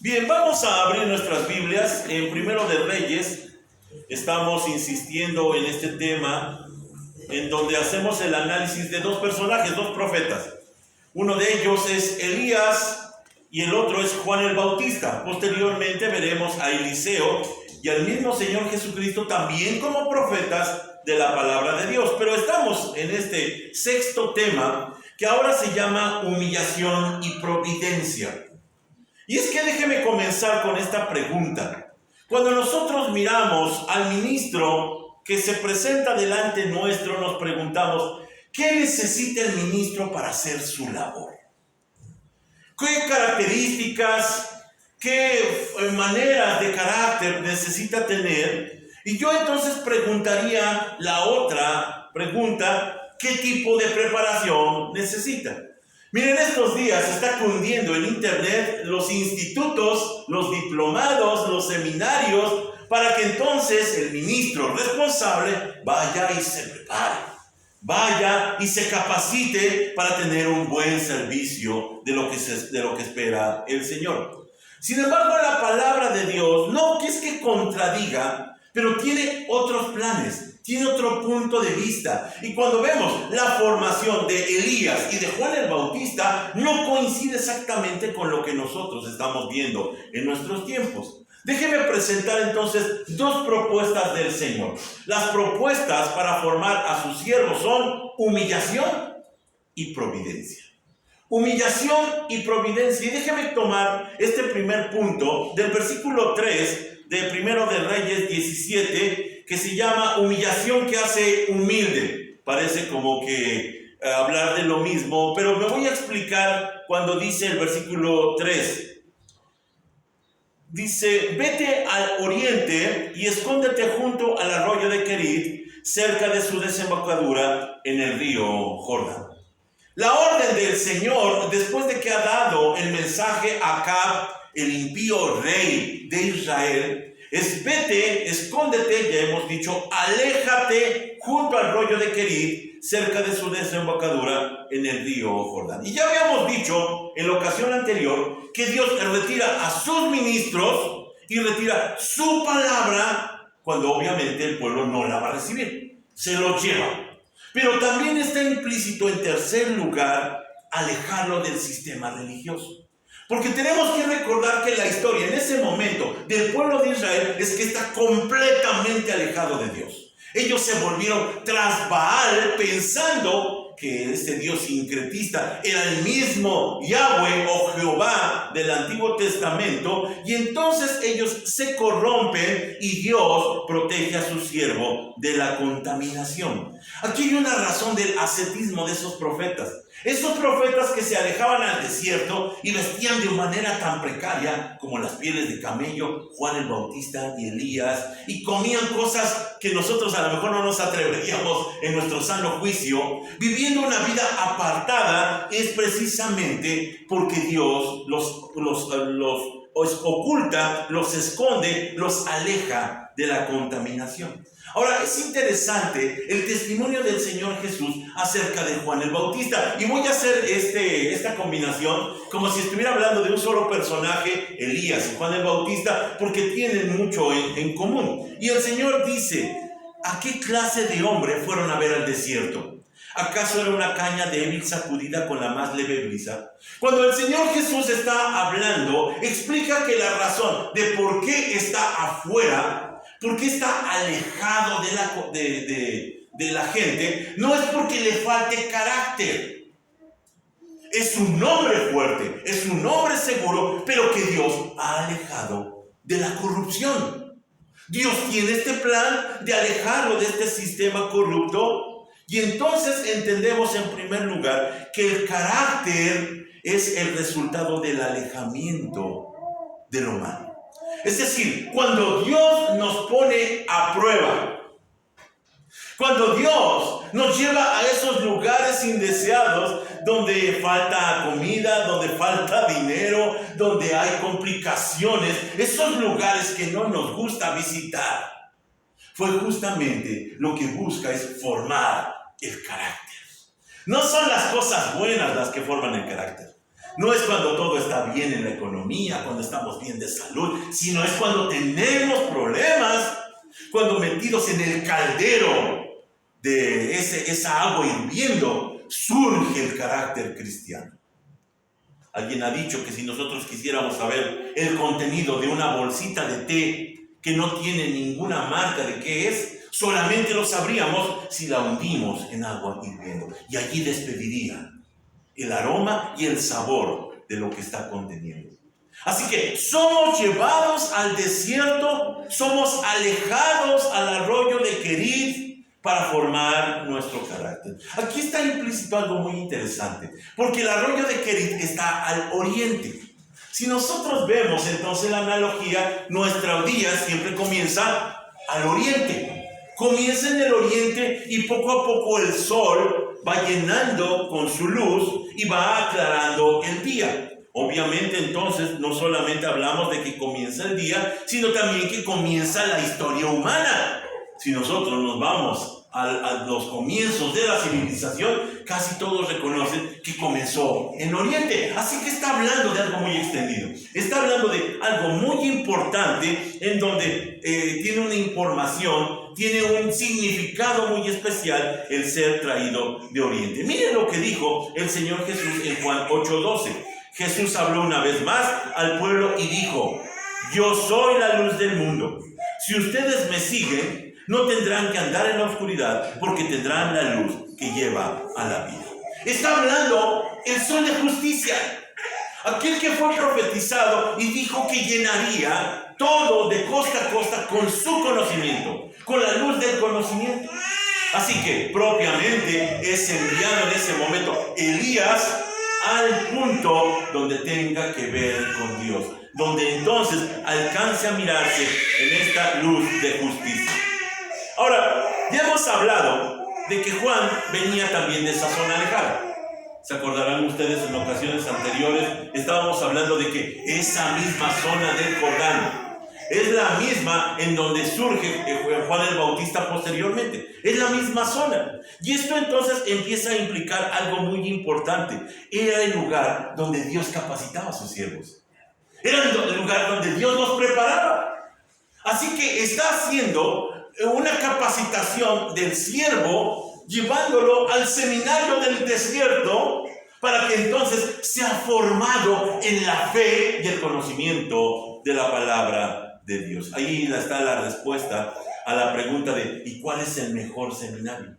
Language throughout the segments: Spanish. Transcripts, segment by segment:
Bien, vamos a abrir nuestras Biblias en Primero de Reyes. Estamos insistiendo en este tema en donde hacemos el análisis de dos personajes, dos profetas. Uno de ellos es Elías y el otro es Juan el Bautista. Posteriormente veremos a Eliseo y al mismo Señor Jesucristo también como profetas de la palabra de Dios. Pero estamos en este sexto tema que ahora se llama humillación y providencia. Y es que déjeme comenzar con esta pregunta. Cuando nosotros miramos al ministro que se presenta delante nuestro, nos preguntamos, ¿qué necesita el ministro para hacer su labor? ¿Qué características, qué maneras de carácter necesita tener? Y yo entonces preguntaría la otra pregunta, ¿qué tipo de preparación necesita? Miren, estos días está cundiendo en internet los institutos, los diplomados, los seminarios, para que entonces el ministro responsable vaya y se prepare, vaya y se capacite para tener un buen servicio de lo que espera el Señor. Sin embargo, la palabra de Dios no es que contradiga, pero tiene otros planes. Tiene otro punto de vista. Y cuando vemos la formación de Elías y de Juan el Bautista, no coincide exactamente con lo que nosotros estamos viendo en nuestros tiempos. Déjeme presentar entonces dos propuestas del Señor. Las propuestas para formar a sus siervos son humillación y providencia. Humillación y providencia. Y déjeme tomar este primer punto del versículo 3 de Primero de Reyes 17, que se llama humillación que hace humilde. Parece como que hablar de lo mismo, pero me voy a explicar cuando dice el versículo 3. Dice, vete al oriente y escóndete junto al arroyo de Querit, cerca de su desembocadura en el río Jordán. La orden del Señor, después de que ha dado el mensaje a Acab, el impío rey de Israel, es vete, escóndete, ya hemos dicho, aléjate junto al arroyo de Querit, cerca de su desembocadura en el río Jordán. Y ya habíamos dicho en la ocasión anterior que Dios retira a sus ministros y retira su palabra cuando obviamente el pueblo no la va a recibir, se lo lleva. Pero también está implícito en tercer lugar alejarlo del sistema religioso. Porque tenemos que recordar que la historia en ese momento del pueblo de Israel es que está completamente alejado de Dios. Ellos se volvieron tras Baal pensando que este Dios sincretista era el mismo Yahweh o Jehová del Antiguo Testamento, y entonces ellos se corrompen y Dios protege a su siervo de la contaminación. Aquí hay una razón del ascetismo de esos profetas. Esos profetas que se alejaban al desierto y vestían de manera tan precaria como las pieles de camello, Juan el Bautista y Elías, y comían cosas que nosotros a lo mejor no nos atreveríamos en nuestro sano juicio, viviendo una vida apartada, es precisamente porque Dios los oculta, los esconde, los aleja de la contaminación. Ahora, es interesante el testimonio del Señor Jesús acerca de Juan el Bautista. Y voy a hacer esta combinación como si estuviera hablando de un solo personaje, Elías y Juan el Bautista, porque tienen mucho en común. Y el Señor dice, ¿a qué clase de hombre fueron a ver al desierto? ¿Acaso era una caña débil sacudida con la más leve brisa? Cuando el Señor Jesús está hablando, explica que la razón de por qué está afuera, por qué está alejado de la gente, no es porque le falte carácter. Es un hombre fuerte, es un hombre seguro, pero que Dios ha alejado de la corrupción. Dios tiene este plan de alejarlo de este sistema corrupto. Y entonces entendemos en primer lugar que el carácter es el resultado del alejamiento del humano. Es decir, cuando Dios nos pone a prueba, cuando Dios nos lleva a esos lugares indeseados donde falta comida, donde falta dinero, donde hay complicaciones, esos lugares que no nos gusta visitar, fue justamente lo que busca es formar el carácter. No son las cosas buenas las que forman el carácter. No es cuando todo está bien en la economía, cuando estamos bien de salud, sino es cuando tenemos problemas, cuando metidos en el caldero de esa agua hirviendo, surge el carácter cristiano. Alguien ha dicho que si nosotros quisiéramos saber el contenido de una bolsita de té que no tiene ninguna marca de qué es, solamente lo sabríamos si la hundimos en agua hirviendo. Y allí despediría el aroma y el sabor de lo que está conteniendo. Así que somos llevados al desierto, somos alejados al arroyo de Kerit para formar nuestro carácter. Aquí está implícito algo muy interesante, porque el arroyo de Kerit está al oriente. Si nosotros vemos entonces la analogía, nuestro día siempre comienza al oriente. Comienza en el oriente y poco a poco el sol va llenando con su luz y va aclarando el día. Obviamente entonces no solamente hablamos de que comienza el día, sino también que comienza la historia humana. Si nosotros nos vamos a los comienzos de la civilización, casi todos reconocen que comenzó en Oriente. Así que está hablando de algo muy extendido. Está hablando de algo muy importante en donde tiene una información, tiene un significado muy especial el ser traído de Oriente. Miren lo que dijo el Señor Jesús en Juan 8:12. Jesús habló una vez más al pueblo y dijo: yo soy la luz del mundo. Si ustedes me siguen, no tendrán que andar en la oscuridad, porque tendrán la luz que lleva a la vida. Está hablando el sol de justicia, aquel que fue profetizado y dijo que llenaría todo de costa a costa con su conocimiento, con la luz del conocimiento. Así que propiamente es enviado en ese momento Elías al punto donde tenga que ver con Dios, donde entonces alcance a mirarse en esta luz de justicia. Ahora, ya hemos hablado de que Juan venía también de esa zona alejada. ¿Se acordarán ustedes en ocasiones anteriores? Estábamos hablando de que esa misma zona del Jordán es la misma en donde surge Juan el Bautista posteriormente. Es la misma zona. Y esto entonces empieza a implicar algo muy importante. Era el lugar donde Dios capacitaba a sus siervos. Era el lugar donde Dios los preparaba. Así que está haciendo una capacitación del siervo, llevándolo al seminario del desierto, para que entonces sea formado en la fe y el conocimiento de la palabra de Dios. Ahí está la respuesta a la pregunta de ¿y cuál es el mejor seminario?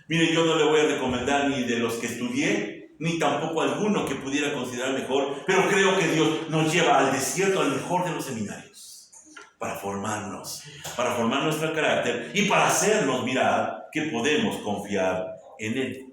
Mire, yo no le voy a recomendar ni de los que estudié, ni tampoco alguno que pudiera considerar mejor, pero creo que Dios nos lleva al desierto, al mejor de los seminarios, para formarnos, para formar nuestro carácter y para hacernos mirar que podemos confiar en Él.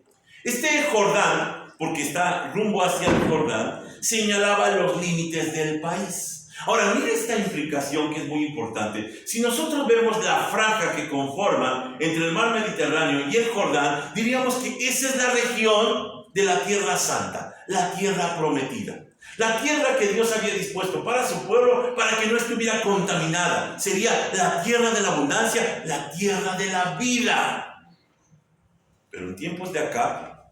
Este Jordán, porque está rumbo hacia el Jordán, señalaba los límites del país. Ahora, mire esta implicación que es muy importante. Si nosotros vemos la franja que conforma entre el mar Mediterráneo y el Jordán, diríamos que esa es la región de la Tierra Santa, la tierra prometida. La tierra que Dios había dispuesto para su pueblo, para que no estuviera contaminada. Sería la tierra de la abundancia, la tierra de la vida. Pero en tiempos de acá,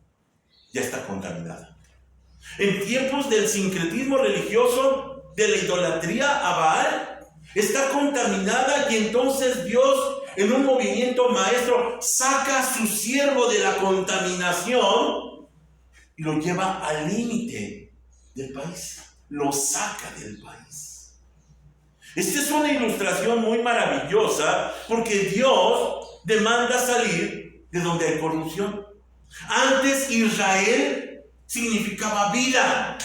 ya está contaminada. En tiempos del sincretismo religioso, de la idolatría a Baal, está contaminada, y entonces Dios, en un movimiento maestro, saca a su siervo de la contaminación y lo lleva al límite del país, lo saca del país. Esta es una ilustración muy maravillosa, porque Dios demanda salir de donde hay corrupción. Antes Israel significaba vida,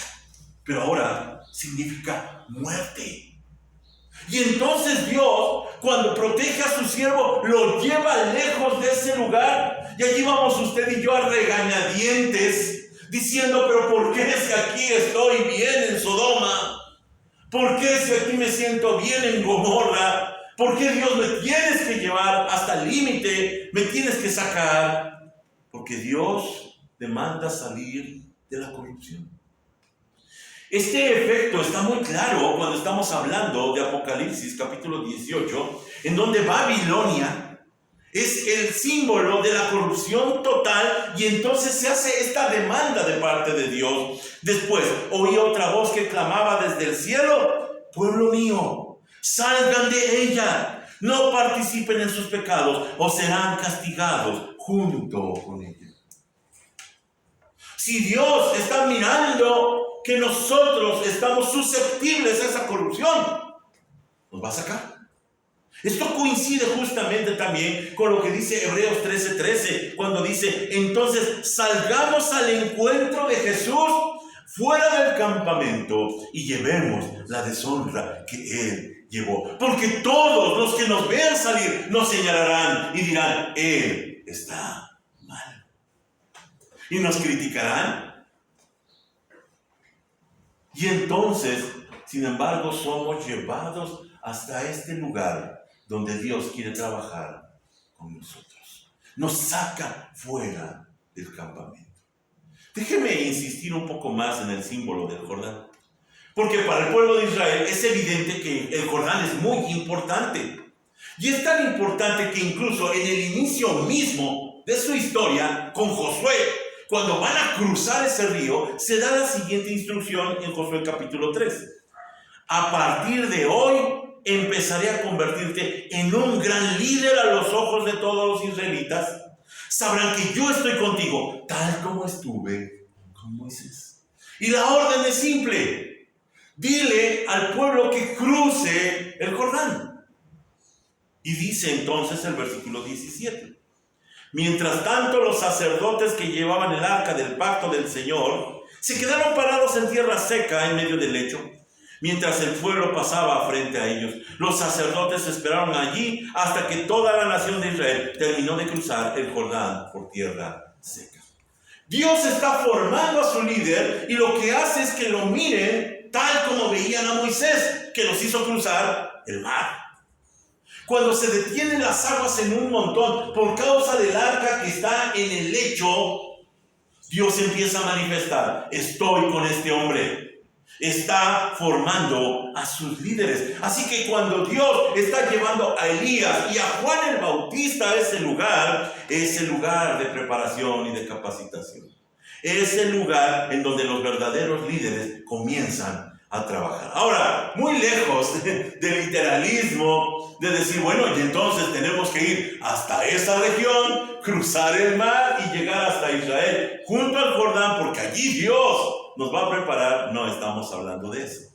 pero ahora significa muerte. Y entonces Dios, cuando protege a su siervo, lo lleva lejos de ese lugar, y allí vamos usted y yo a regañadientes, diciendo: pero ¿por qué si aquí estoy bien en Sodoma? ¿Por qué si aquí me siento bien en Gomorra? ¿Por qué, Dios, me tienes que llevar hasta el límite? ¿Me tienes que sacar? Porque Dios demanda salir de la corrupción. Este efecto está muy claro cuando estamos hablando de Apocalipsis capítulo 18, en donde Babilonia Es el símbolo de la corrupción total, y entonces se hace esta demanda de parte de Dios. Después oí otra voz que clamaba desde el cielo: pueblo mío, salgan de ella, no participen en sus pecados o serán castigados junto con ella. Si Dios está mirando que nosotros estamos susceptibles a esa corrupción, nos va a sacar. Esto coincide justamente también con lo que dice Hebreos 13:13, cuando dice: entonces salgamos al encuentro de Jesús fuera del campamento y llevemos la deshonra que Él llevó. Porque todos los que nos vean salir nos señalarán y dirán: Él está mal. Y nos criticarán. Y entonces, sin embargo, somos llevados hasta este lugar donde Dios quiere trabajar con nosotros. Nos saca fuera del campamento. Déjeme insistir un poco más en el símbolo del Jordán. Porque para el pueblo de Israel es evidente que el Jordán es muy importante. Y es tan importante que incluso en el inicio mismo de su historia con Josué, cuando van a cruzar ese río, se da la siguiente instrucción en Josué capítulo 3. A partir de hoy empezaré a convertirte en un gran líder a los ojos de todos los israelitas. Sabrán que yo estoy contigo, tal como estuve con Moisés. Y la orden es simple: dile al pueblo que cruce el Jordán. Y dice entonces el versículo 17: mientras tanto, los sacerdotes que llevaban el arca del pacto del Señor se quedaron parados en tierra seca en medio del lecho, mientras el pueblo pasaba frente a ellos. Los sacerdotes esperaron allí hasta que toda la nación de Israel terminó de cruzar el Jordán por tierra seca. Dios está formando a su líder, y lo que hace es que lo miren tal como veían a Moisés, que los hizo cruzar el mar. Cuando se detienen las aguas en un montón por causa del arca que está en el lecho, Dios empieza a manifestar: estoy con este hombre. Está formando a sus líderes. Así que cuando Dios está llevando a Elías y a Juan el Bautista a ese lugar, es el lugar de preparación y de capacitación. Es el lugar en donde los verdaderos líderes comienzan a trabajar. Ahora, muy lejos del literalismo, de decir, bueno, y entonces tenemos que ir hasta esa región, cruzar el mar y llegar hasta Israel, junto al Jordán, porque allí Dios nos va a preparar. No estamos hablando de eso.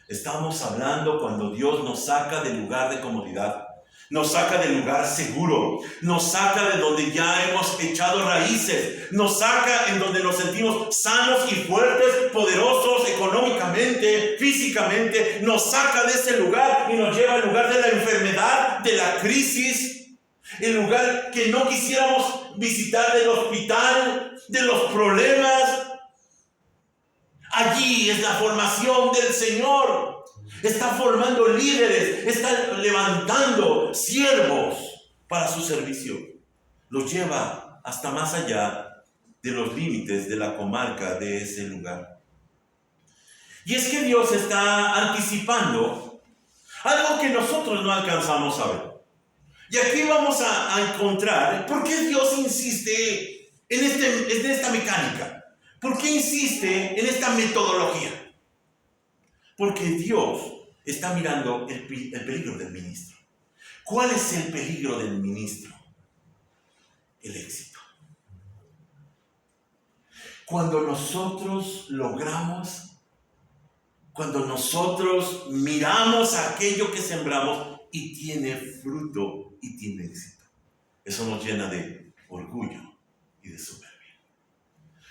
Estamos hablando cuando Dios nos saca del lugar de comodidad, nos saca del lugar seguro, nos saca de donde ya hemos echado raíces, nos saca en donde nos sentimos sanos y fuertes, poderosos económicamente, físicamente. Nos saca de ese lugar y nos lleva al lugar de la enfermedad, de la crisis, el lugar que no quisiéramos visitar, del hospital, de los problemas. Allí es la formación del Señor. Está formando líderes, está levantando siervos para su servicio. Los lleva hasta más allá de los límites de la comarca de ese lugar. Y es que Dios está anticipando algo que nosotros no alcanzamos a ver. Y aquí vamos a encontrar por qué Dios insiste en esta mecánica. ¿Por qué insiste en esta metodología? Porque Dios está mirando el peligro del ministro. ¿Cuál es el peligro del ministro? El éxito. Cuando nosotros logramos, cuando nosotros miramos aquello que sembramos y tiene fruto y tiene éxito, eso nos llena de orgullo y de soberbia.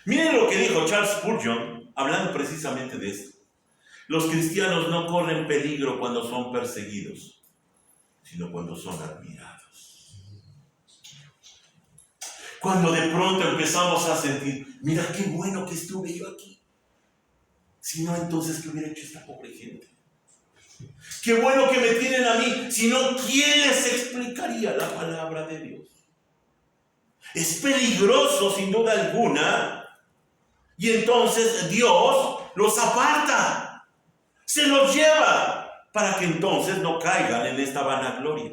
Miren lo que dijo Charles Spurgeon, hablando precisamente de esto. Los cristianos no corren peligro cuando son perseguidos, sino cuando son admirados. Cuando de pronto empezamos a sentir, mira qué bueno que estuve yo aquí. Si no, entonces, ¿qué hubiera hecho esta pobre gente? Qué bueno que me tienen a mí. Si no, ¿quién les explicaría la palabra de Dios? Es peligroso, sin duda alguna. Y entonces Dios los aparta, se los lleva, para que entonces no caigan en esta vanagloria.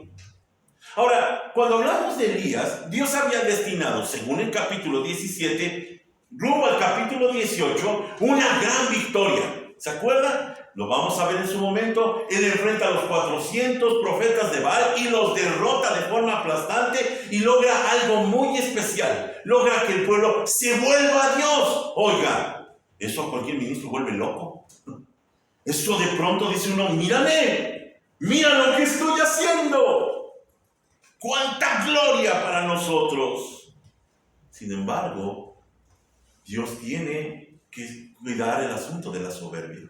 Ahora, cuando hablamos de Elías, Dios había destinado, según el capítulo 17, rumbo al capítulo 18, una gran victoria. ¿Se acuerdan? Lo vamos a ver en su momento. Él enfrenta a los 400 profetas de Baal y los derrota de forma aplastante y logra algo muy especial. Logra que el pueblo se vuelva a Dios. Oiga, eso a cualquier ministro vuelve loco. Eso de pronto dice uno, mírame, mira lo que estoy haciendo. ¡Cuánta gloria para nosotros! Sin embargo, Dios tiene que cuidar el asunto de la soberbia.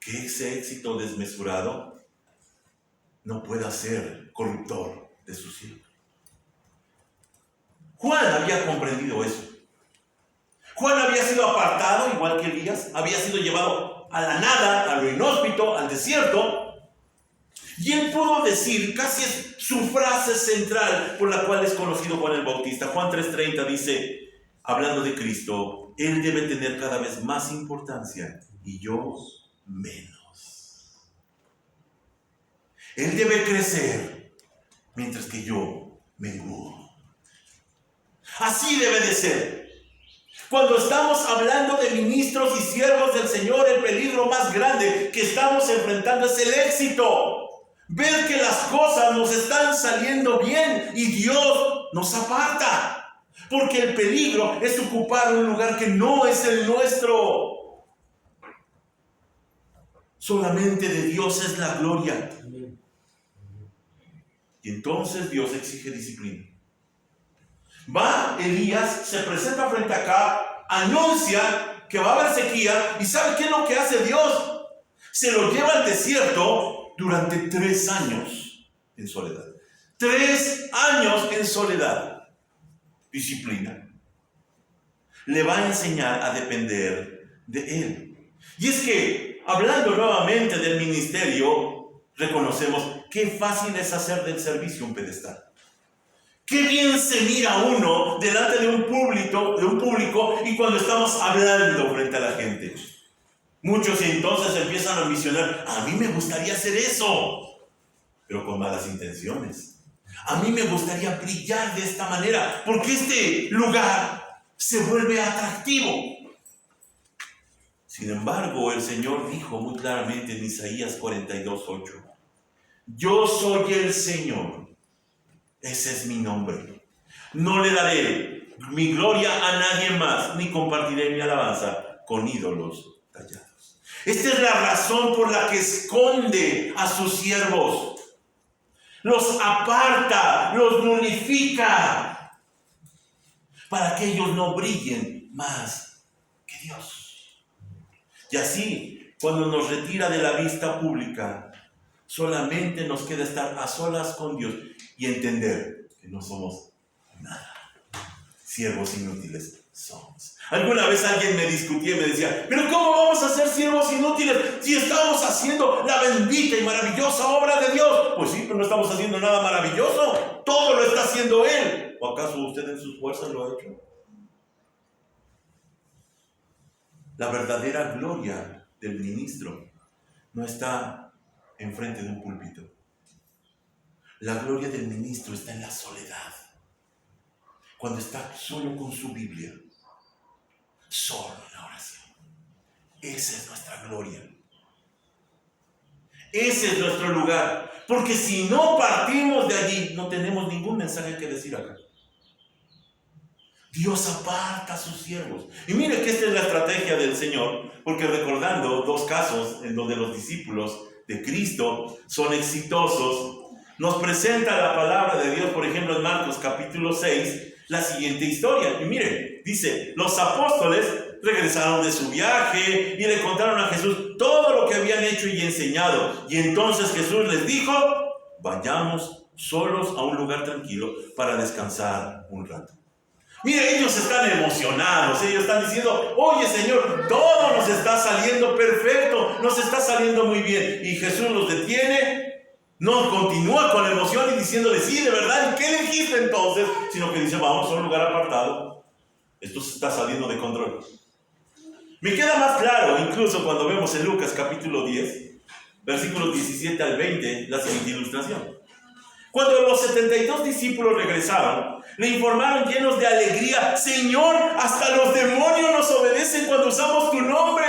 Que ese éxito desmesurado no pueda ser corruptor de su siervo. Juan había comprendido eso. Juan había sido apartado, igual que Elías, había sido llevado a la nada, a lo inhóspito, al desierto. Y él pudo decir, casi es su frase central por la cual es conocido Juan el Bautista. Juan 3:30 dice, hablando de Cristo, Él debe tener cada vez más importancia y yo menos. Él debe crecer mientras que yo menguo. Así debe de ser. Cuando estamos hablando de ministros y siervos del Señor, el peligro más grande que estamos enfrentando es el éxito. Ver que las cosas nos están saliendo bien y Dios nos aparta. Porque el peligro es ocupar un lugar que no es el nuestro. Solamente de Dios es la gloria. Y entonces Dios exige disciplina. Va Elías, se presenta frente acá, anuncia que va a haber sequía. ¿Y sabe qué es lo que hace Dios? Se lo lleva al desierto durante 3 años en soledad. 3 años en soledad. Disciplina. Le va a enseñar a depender de Él. Y es que, hablando nuevamente del ministerio, reconocemos qué fácil es hacer del servicio un pedestal. Qué bien se mira uno delante de un público y cuando estamos hablando frente a la gente. Muchos entonces empiezan a ambicionar, a mí me gustaría hacer eso, pero con malas intenciones. A mí me gustaría brillar de esta manera, porque este lugar se vuelve atractivo. Sin embargo, el Señor dijo muy claramente en Isaías 42:8, yo soy el Señor, ese es mi nombre. No le daré mi gloria a nadie más, ni compartiré mi alabanza con ídolos tallados. Esta es la razón por la que esconde a sus siervos. Los aparta, los nulifica, para que ellos no brillen más que Dios. Y así, cuando nos retira de la vista pública, solamente nos queda estar a solas con Dios y entender que no somos nada. Siervos inútiles somos. Alguna vez alguien me discutía y me decía, pero ¿cómo vamos a ser siervos inútiles si estamos haciendo la bendita y maravillosa obra de Dios? Pues sí, pero no estamos haciendo nada maravilloso. Todo lo está haciendo Él. ¿O acaso usted en sus fuerzas lo ha hecho? La verdadera gloria del ministro no está enfrente de un púlpito. La gloria del ministro está en la soledad. Cuando está solo con su Biblia, solo en la oración. Esa es nuestra gloria. Ese es nuestro lugar. Porque si no partimos de allí, no tenemos ningún mensaje que decir acá. Dios aparta a sus siervos. Y mire que esta es la estrategia del Señor, porque recordando 2 casos en donde los discípulos de Cristo son exitosos, nos presenta la palabra de Dios, por ejemplo en Marcos capítulo 6, la siguiente historia. Y miren, dice, los apóstoles regresaron de su viaje y le contaron a Jesús todo lo que habían hecho y enseñado. Y entonces Jesús les dijo, vayamos solos a un lugar tranquilo para descansar un rato. Mire, ellos están emocionados, ellos están diciendo, oye Señor, todo nos está saliendo perfecto, nos está saliendo muy bien. Y Jesús los detiene, no continúa con la emoción y diciéndole, sí, de verdad, ¿y qué le dijiste entonces? Sino que dice, vamos a un lugar apartado, esto se está saliendo de control. Me queda más claro, incluso cuando vemos en Lucas capítulo 10, versículos 17 al 20, la siguiente ilustración. Cuando los 72 discípulos regresaron, le informaron llenos de alegría: Señor, hasta los demonios nos obedecen cuando usamos tu nombre.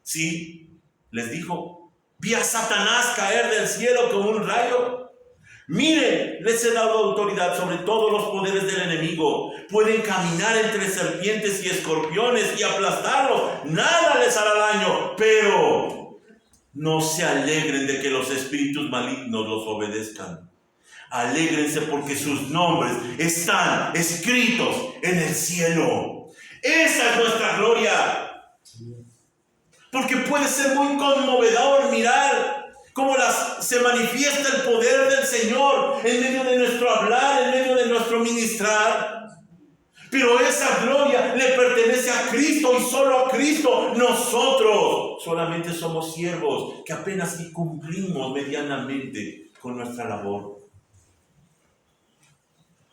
Sí, les dijo, vi a Satanás caer del cielo como un rayo. Miren, les he dado autoridad sobre todos los poderes del enemigo. Pueden caminar entre serpientes y escorpiones y aplastarlos. Nada les hará daño. Pero no se alegren de que los espíritus malignos los obedezcan. Alégrense porque sus nombres están escritos en el cielo. Esa es nuestra gloria. Porque puede ser muy conmovedor mirar cómo se manifiesta el poder del Señor en medio de nuestro hablar, en medio de nuestro ministrar. Pero esa gloria le pertenece a Cristo y solo a Cristo. Nosotros solamente somos siervos que apenas cumplimos medianamente con nuestra labor.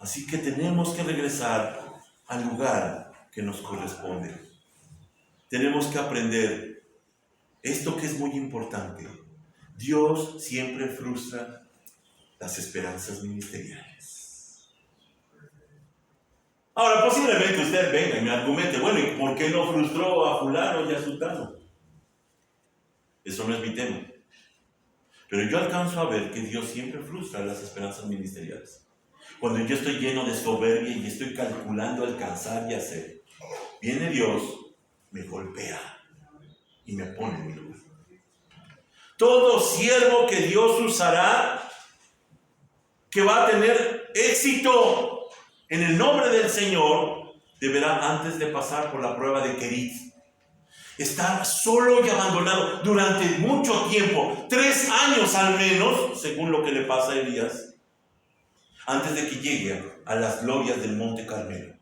Así que tenemos que regresar al lugar que nos corresponde. Tenemos que aprender esto que es muy importante. Dios siempre frustra las esperanzas ministeriales. Ahora, posiblemente usted venga y me argumente: bueno, ¿y por qué no frustró a fulano y a sultano? Eso no es mi tema. Pero yo alcanzo a ver que Dios siempre frustra las esperanzas ministeriales. Cuando yo estoy lleno de soberbia y estoy calculando alcanzar y hacer, viene Dios, me golpea y me pone en mi lugar. Todo siervo que Dios usará, que va a tener éxito en el nombre del Señor, deberá, antes de pasar por la prueba de Kerit, estar solo y abandonado durante mucho tiempo, 3 años al menos, según lo que le pasa a Elías, antes de que llegue a las glorias del Monte Carmelo.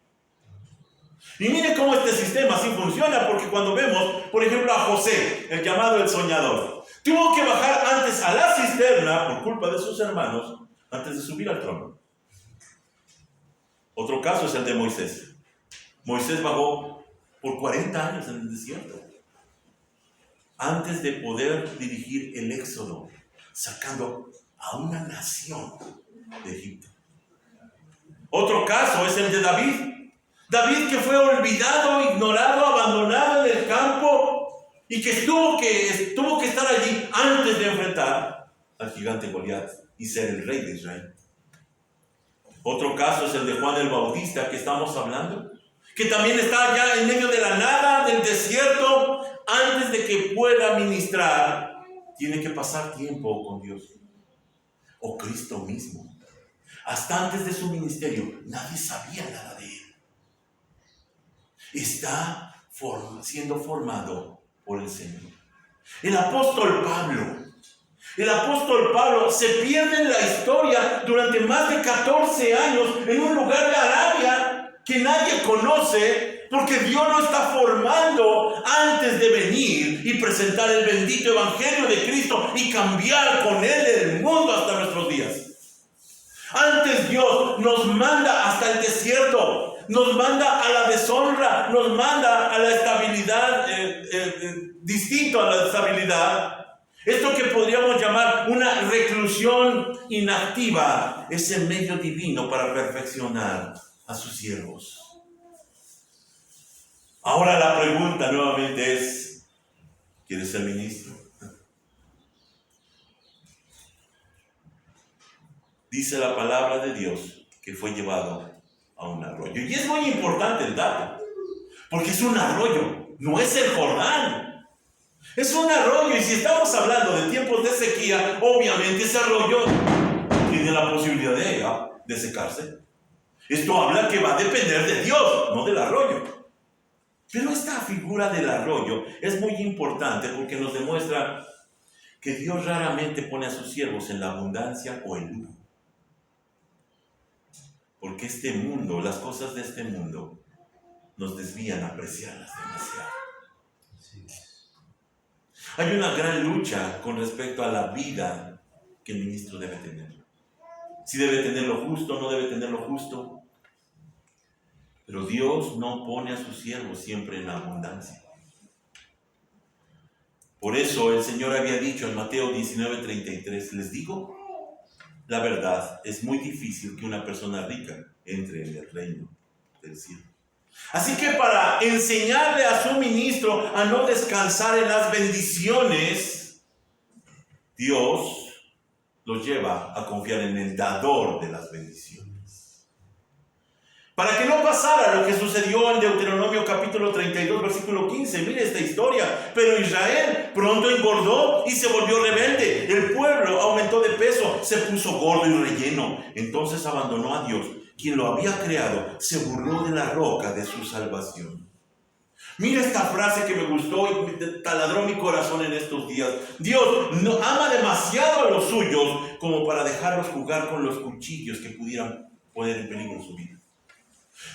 Y mire cómo este sistema sí funciona, porque cuando vemos, por ejemplo, a José, el llamado el soñador, tuvo que bajar antes a la cisterna por culpa de sus hermanos, antes de subir al trono. Otro caso es el de Moisés. Moisés bajó por 40 años en el desierto, antes de poder dirigir el éxodo, sacando a una nación de Egipto. Otro caso es el de David. David, que fue olvidado, ignorado, abandonado en el campo, y que tuvo que estar allí antes de enfrentar al gigante Goliat y ser el rey de Israel. Otro caso es el de Juan el Bautista, que estamos hablando, que también está allá en medio de la nada, del desierto. Antes de que pueda ministrar, tiene que pasar tiempo con Dios o Cristo mismo. Hasta antes de su ministerio, nadie sabía nada de él. Está siendo formado por el Señor. El apóstol Pablo se pierde en la historia durante más de 14 años en un lugar de Arabia que nadie conoce, porque Dios lo está formando antes de venir y presentar el bendito evangelio de Cristo y cambiar con él el mundo hasta nuestros días. Antes Dios nos manda hasta el desierto, nos manda a la deshonra, nos manda a la estabilidad, distinto a la estabilidad. Esto que podríamos llamar una reclusión inactiva es el medio divino para perfeccionar a sus siervos. Ahora la pregunta nuevamente es: ¿quieres ser ministro? Dice la palabra de Dios que fue llevado a un arroyo. Y es muy importante el dato, porque es un arroyo, no es el Jordán. Es un arroyo, y si estamos hablando de tiempos de sequía, obviamente ese arroyo tiene la posibilidad de secarse. Esto habla que va a depender de Dios, no del arroyo. Pero esta figura del arroyo es muy importante porque nos demuestra que Dios raramente pone a sus siervos en la abundancia o el lujo. Porque este mundo, las cosas de este mundo, nos desvían a apreciarlas demasiado. Hay una gran lucha con respecto a la vida que el ministro debe tener. Si debe tener lo justo, no debe tener lo justo. Pero Dios no pone a sus siervos siempre en la abundancia. Por eso el Señor había dicho en Mateo 19:33, les digo, La verdad, es muy difícil que una persona rica entre en el reino del cielo. Así que para enseñarle a su ministro a no descansar en las bendiciones, Dios los lleva a confiar en el dador de las bendiciones. Para que no pasara lo que sucedió en Deuteronomio capítulo 32, versículo 15. Mire esta historia. Pero Israel pronto engordó y se volvió rebelde. El pueblo aumentó de peso, se puso gordo y relleno. Entonces abandonó a Dios, quien lo había creado. Se burló de la roca de su salvación. Mira esta frase que me gustó y taladró mi corazón en estos días. Dios no ama demasiado a los suyos como para dejarlos jugar con los cuchillos que pudieran poner en peligro su vida.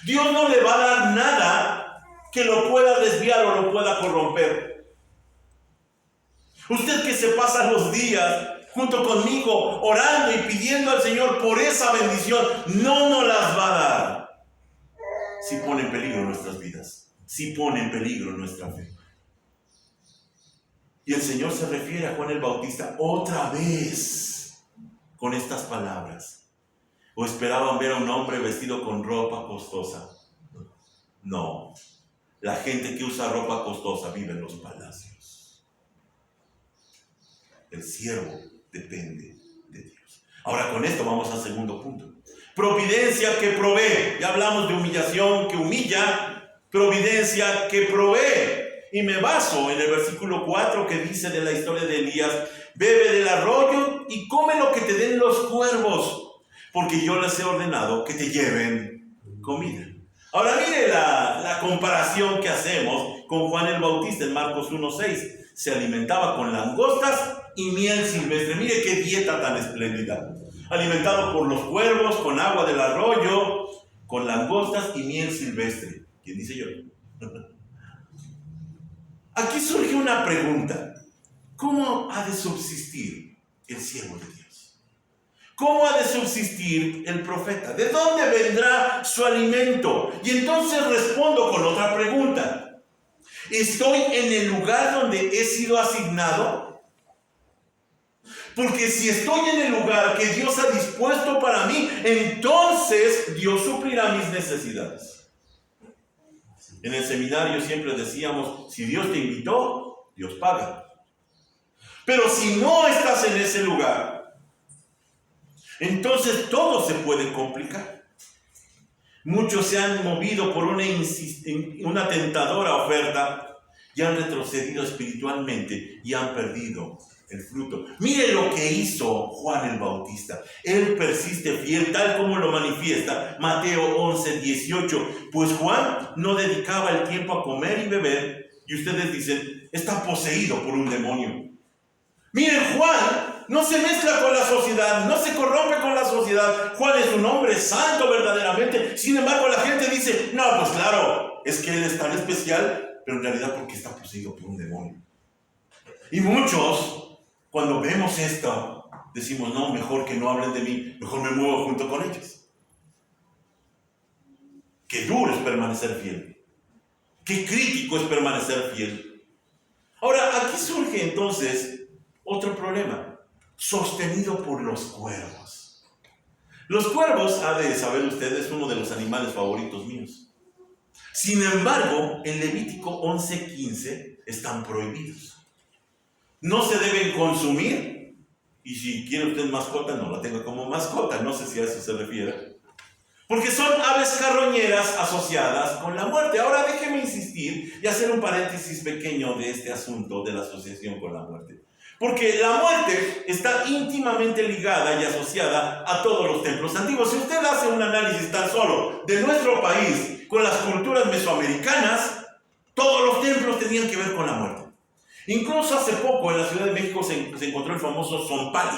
Dios no le va a dar nada que lo pueda desviar o lo pueda corromper. Usted que se pasa los días junto conmigo orando y pidiendo al Señor por esa bendición, no nos las va a dar si pone en peligro nuestras vidas, si pone en peligro nuestra fe. Y el Señor se refiere a Juan el Bautista otra vez con estas palabras. ¿O esperaban ver a un hombre vestido con ropa costosa? No. La gente que usa ropa costosa vive en los palacios. El siervo depende de Dios. Ahora con esto vamos al segundo punto. Providencia que provee. Ya hablamos de humillación que humilla. Providencia que provee. Y me baso en el versículo 4 que dice de la historia de Elías: bebe del arroyo y come lo que te den los cuervos, porque yo les he ordenado que te lleven comida. Ahora mire la comparación que hacemos con Juan el Bautista en Marcos 1:6. Se alimentaba con langostas y miel silvestre. Mire qué dieta tan espléndida. Alimentado por los cuervos, con agua del arroyo, con langostas y miel silvestre. ¿Quién dice yo? Aquí surge una pregunta. ¿Cómo ha de subsistir el siervo de Dios? ¿Cómo ha de subsistir el profeta? ¿De dónde vendrá su alimento? Y entonces respondo con otra pregunta. ¿Estoy en el lugar donde he sido asignado? Porque si estoy en el lugar que Dios ha dispuesto para mí, entonces Dios suplirá mis necesidades. En el seminario siempre decíamos, si Dios te invitó, Dios paga. Pero si no estás en ese lugar, entonces todo se puede complicar. Muchos se han movido por una tentadora oferta y han retrocedido espiritualmente y han perdido el fruto. Mire lo que hizo Juan el Bautista. Él persiste fiel, tal como lo manifiesta Mateo 11:18. Pues Juan no dedicaba el tiempo a comer y beber, y ustedes dicen, está poseído por un demonio. Miren, Juan no se mezcla con la sociedad, no se corrompe con la sociedad. Juan es un hombre santo verdaderamente. Sin embargo, la gente dice, no, pues claro, es que él es tan especial, pero en realidad porque está poseído por un demonio. Y muchos, cuando vemos esto, decimos, no, mejor que no hablen de mí, mejor me muevo junto con ellos. Qué duro es permanecer fiel. Qué crítico es permanecer fiel. Ahora, aquí surge entonces otro problema, sostenido por los cuervos. Los cuervos, ha de saber ustedes, es uno de los animales favoritos míos. Sin embargo, en Levítico 11:15 están prohibidos. No se deben consumir, y si quiere usted mascota, no la tenga como mascota, no sé si a eso se refiere, porque son aves carroñeras asociadas con la muerte. Ahora déjeme insistir y hacer un paréntesis pequeño de este asunto de la asociación con la muerte. Porque la muerte está íntimamente ligada y asociada a todos los templos antiguos. Si usted hace un análisis tan solo de nuestro país con las culturas mesoamericanas, todos los templos tenían que ver con la muerte. Incluso hace poco en la Ciudad de México se encontró el famoso Zompali.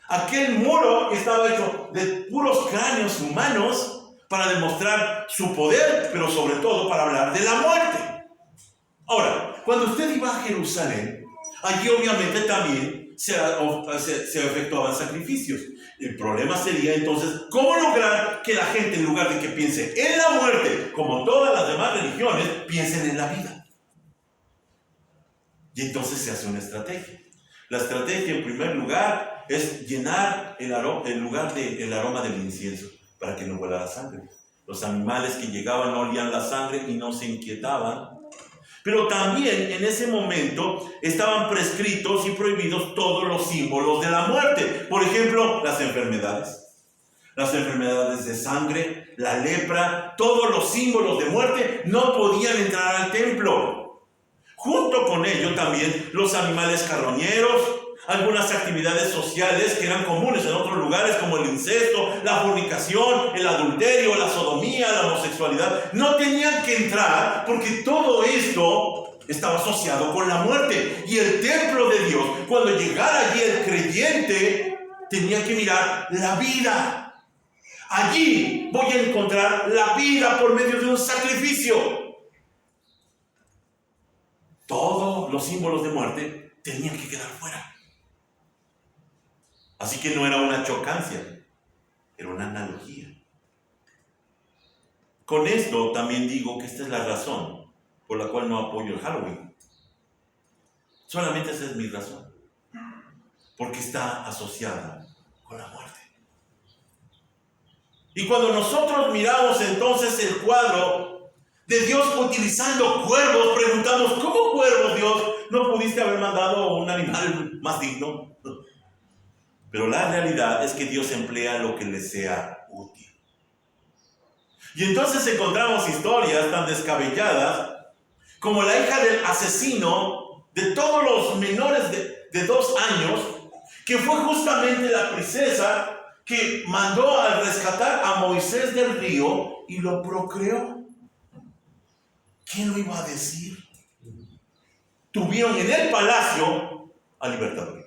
Aquel muro estaba hecho de puros cráneos humanos para demostrar su poder, pero sobre todo para hablar de la muerte. Ahora, cuando usted iba a Jerusalén, allí obviamente también se efectuaban sacrificios. El problema sería entonces cómo lograr que la gente, en lugar de que piense en la muerte, como todas las demás religiones, piensen en la vida. Y entonces se hace una estrategia. La estrategia, en primer lugar, es llenar el lugar del aroma del incienso para que no huela la sangre. Los animales que llegaban no olían la sangre y no se inquietaban. Pero también en ese momento estaban prescritos y prohibidos todos los símbolos de la muerte. Por ejemplo, las enfermedades de sangre, la lepra, todos los símbolos de muerte no podían entrar al templo. Junto con ello también los animales carroñeros, algunas actividades sociales que eran comunes en otros lugares como el incesto, la fornicación, el adulterio, la sodomía, la homosexualidad, no tenían que entrar porque todo esto estaba asociado con la muerte. Y el templo de Dios, cuando llegara allí el creyente, tenía que mirar la vida. Allí voy a encontrar la vida por medio de un sacrificio. Todos los símbolos de muerte tenían que quedar fuera. Así que no era una chocancia, era una analogía. Con esto también digo que esta es la razón por la cual no apoyo el Halloween. Solamente esa es mi razón. Porque está asociada con la muerte. Y cuando nosotros miramos entonces el cuadro de Dios utilizando cuervos, preguntamos, ¿cómo cuervos, Dios? ¿No pudiste haber mandado un animal más digno? Pero la realidad es que Dios emplea lo que le sea útil. Y entonces encontramos historias tan descabelladas como la hija del asesino de todos los menores de 2 años, que fue justamente la princesa que mandó a rescatar a Moisés del río y lo procreó. ¿Quién lo iba a decir? Tuvieron en el palacio al libertador.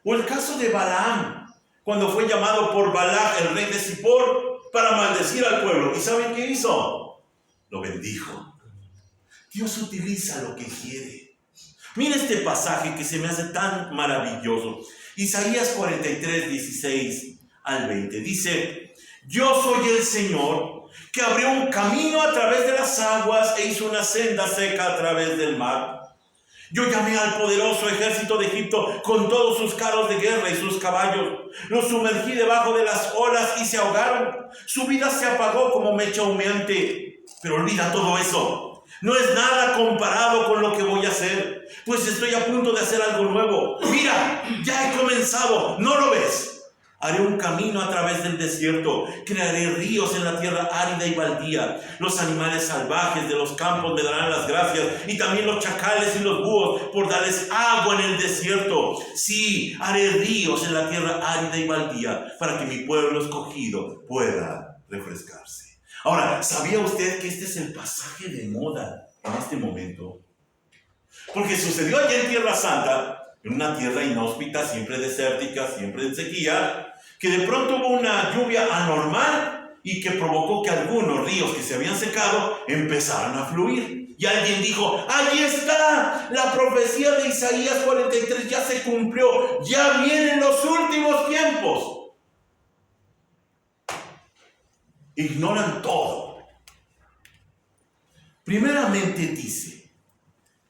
O el caso de Balaam, cuando fue llamado por Balac, el rey de Zippor, para maldecir al pueblo. ¿Y saben qué hizo? Lo bendijo. Dios utiliza lo que quiere. Mira este pasaje que se me hace tan maravilloso. Isaías 43, 16 al 20. Dice, yo soy el Señor que abrió un camino a través de las aguas e hizo una senda seca a través del mar. Yo llamé al poderoso ejército de Egipto con todos sus carros de guerra y sus caballos. Los sumergí debajo de las olas y se ahogaron. Su vida se apagó como mecha humeante. Pero olvida todo eso. No es nada comparado con lo que voy a hacer, pues estoy a punto de hacer algo nuevo. Mira, ya he comenzado, ¿no lo ves? Haré un camino a través del desierto, crearé ríos en la tierra árida y baldía. Los animales salvajes de los campos me darán las gracias, y también los chacales y los búhos, por darles agua en el desierto. Sí, haré ríos en la tierra árida y baldía, para que mi pueblo escogido pueda refrescarse. Ahora, ¿sabía usted que este es el pasaje de moda en este momento? Porque sucedió allá en Tierra Santa, en una tierra inhóspita, siempre desértica, siempre en sequía, que de pronto hubo una lluvia anormal y que provocó que algunos ríos que se habían secado empezaran a fluir. Y alguien dijo, ¡ahí está! La profecía de Isaías 43 ya se cumplió, ya vienen los últimos tiempos. Ignoran todo. Primeramente dice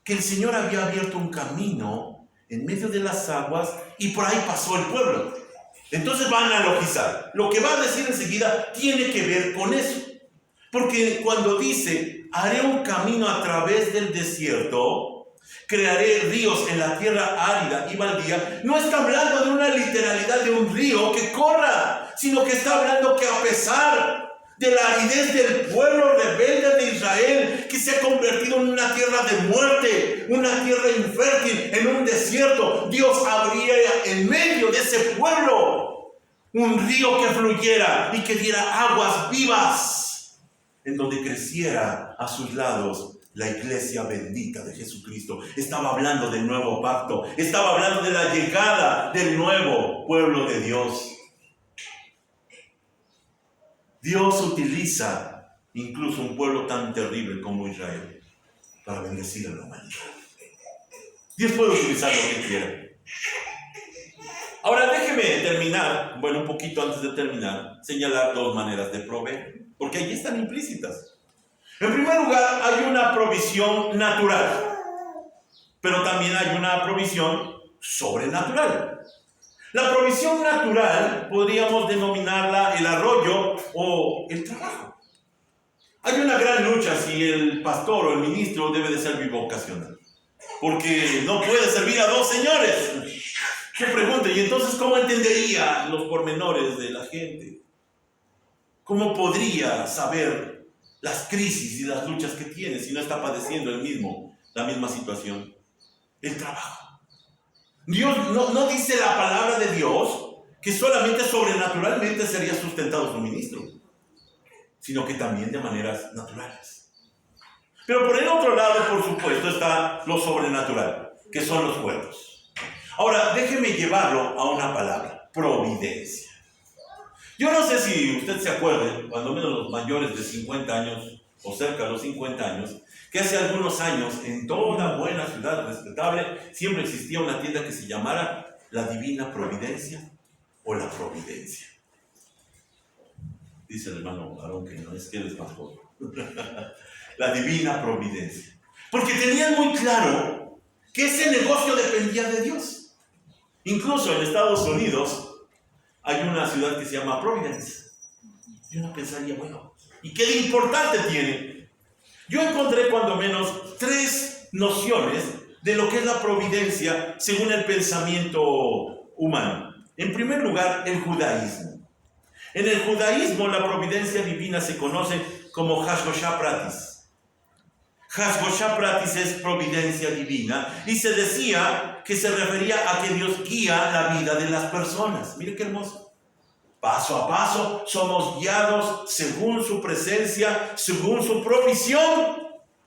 que el Señor había abierto un camino en medio de las aguas y por ahí pasó el pueblo. Entonces va a analogizar. Lo que va a decir enseguida tiene que ver con eso. Porque cuando dice, haré un camino a través del desierto, crearé ríos en la tierra árida y baldía, no está hablando de una literalidad de un río que corra, sino que está hablando que a pesar de la aridez del pueblo rebelde de Israel, que se ha convertido en una tierra de muerte, una tierra infértil, en un desierto, Dios abriría en medio de ese pueblo un río que fluyera y que diera aguas vivas, en donde creciera a sus lados la iglesia bendita de Jesucristo. Estaba hablando del nuevo pacto, estaba hablando de la llegada del nuevo pueblo de Dios. Dios utiliza incluso un pueblo tan terrible como Israel para bendecir a la humanidad. Dios puede utilizar lo que quiera. Ahora déjeme terminar, un poquito antes de terminar, señalar 2 maneras de proveer, porque allí están implícitas. En primer lugar, hay una provisión natural, pero también hay una provisión sobrenatural. La provisión natural podríamos denominarla el arroyo o el trabajo. Hay una gran lucha si el pastor o el ministro debe de ser bivocacional, porque no puede servir a dos señores. ¿Qué pregunta? Y entonces, ¿cómo entendería los pormenores de la gente? ¿Cómo podría saber las crisis y las luchas que tiene si no está padeciendo la misma situación? El trabajo. Dios no dice la palabra de Dios que solamente sobrenaturalmente sería sustentado su ministro, sino que también de maneras naturales. Pero por el otro lado, por supuesto, está lo sobrenatural, que son los cuerpos. Ahora, déjeme llevarlo a una palabra: providencia. Yo no sé si usted se acuerde, cuando menos los mayores de 50 años, o cerca de los 50 años, que hace algunos años, en toda buena ciudad respetable, siempre existía una tienda que se llamara La Divina Providencia o La Providencia. Dice el hermano Aarón que no, es que él es más joven. La Divina Providencia. Porque tenían muy claro que ese negocio dependía de Dios. Incluso en Estados Unidos hay una ciudad que se llama Providence. Y uno pensaría, bueno, ¿y qué de importante tiene? Yo encontré cuando menos 3 nociones de lo que es la providencia según el pensamiento humano. En primer lugar, el judaísmo. En el judaísmo, la providencia divina se conoce como Hashgoshá Pratis. Hashgoshá Pratis es providencia divina, y se decía que se refería a que Dios guía la vida de las personas. Mire qué hermoso. Paso a paso somos guiados según su presencia, según su provisión,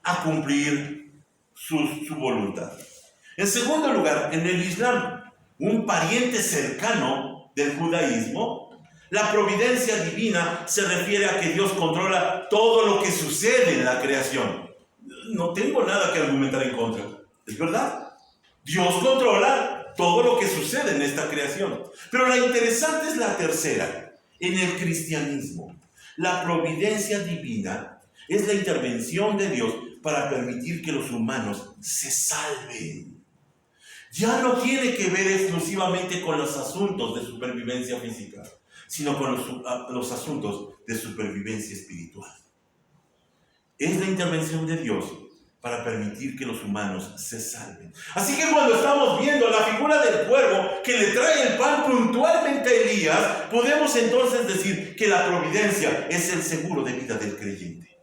a cumplir su voluntad. En segundo lugar, en el Islam, un pariente cercano del judaísmo, la providencia divina se refiere a que Dios controla todo lo que sucede en la creación. No tengo nada que argumentar en contra, es verdad. Dios controla todo lo que sucede en esta creación. Pero la interesante es la tercera. En el cristianismo, la providencia divina es la intervención de Dios para permitir que los humanos se salven. Ya no tiene que ver exclusivamente con los asuntos de supervivencia física, sino con los asuntos de supervivencia espiritual. Es la intervención de Dios para permitir que los humanos se salven. Así que cuando estamos viendo la figura del cuervo que le trae el pan puntualmente a Elías, podemos entonces decir que la providencia es el seguro de vida del creyente.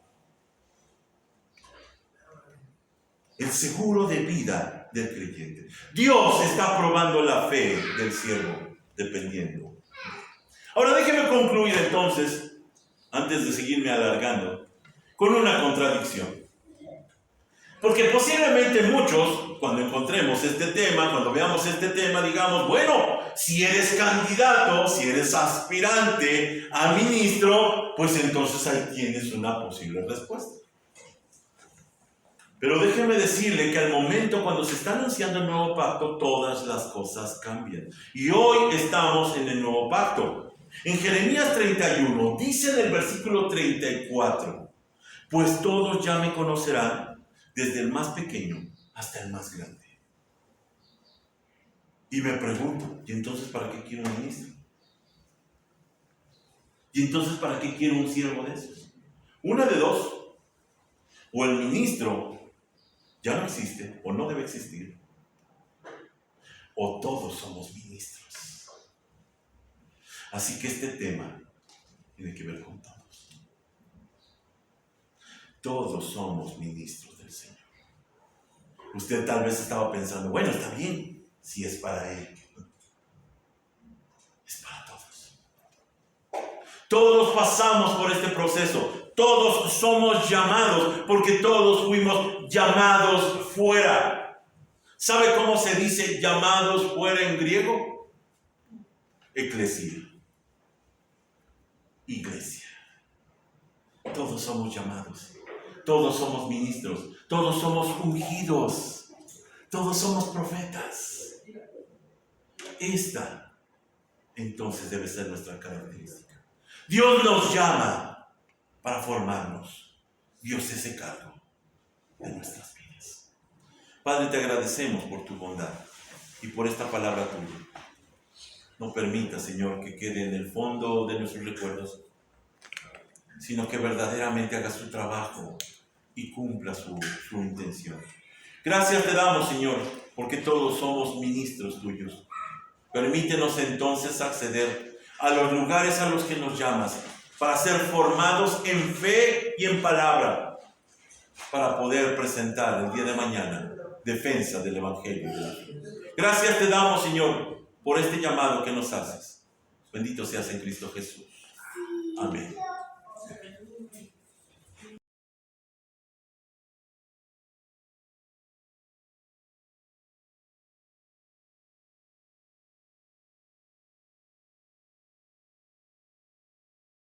El seguro de vida del creyente. Dios está probando la fe del siervo, dependiendo. Ahora déjeme concluir entonces, antes de seguirme alargando, con una contradicción. Porque posiblemente muchos, cuando encontremos este tema, cuando veamos este tema, digamos, bueno, si eres candidato, si eres aspirante a ministro, pues entonces ahí tienes una posible respuesta. Pero déjeme decirle que al momento cuando se está anunciando el nuevo pacto, todas las cosas cambian. Y hoy estamos en el nuevo pacto. En Jeremías 31, dice en el versículo 34, pues todos ya me conocerán, desde el más pequeño hasta el más grande. Y me pregunto, ¿y entonces para qué quiero un ministro? ¿Y entonces para qué quiero un siervo de esos? Una de dos: o el ministro ya no existe o no debe existir, o todos somos ministros. Así que este tema tiene que ver con todos. Todos somos ministros del Señor. Usted tal vez estaba pensando, bueno, está bien, si es para Él. Es para todos. Todos pasamos por este proceso. Todos somos llamados, porque todos fuimos llamados fuera. ¿Sabe cómo se dice llamados fuera en griego? Eclesia. Iglesia. Todos somos llamados. Todos somos ministros. Todos somos ungidos. Todos somos profetas. Esta, entonces, debe ser nuestra característica. Dios nos llama para formarnos. Dios se hace cargo de nuestras vidas. Padre, te agradecemos por tu bondad. y por esta palabra tuya. No permita, Señor, que quede en el fondo de nuestros recuerdos, sino que verdaderamente haga su trabajo y cumpla su intención. Gracias te damos, Señor, porque todos somos ministros tuyos. Permítenos entonces acceder a los lugares a los que nos llamas, para ser formados en fe y en palabra, para poder presentar el día de mañana defensa del Evangelio. Gracias te damos, Señor, por este llamado que nos haces. Bendito seas en Cristo Jesús. Amén.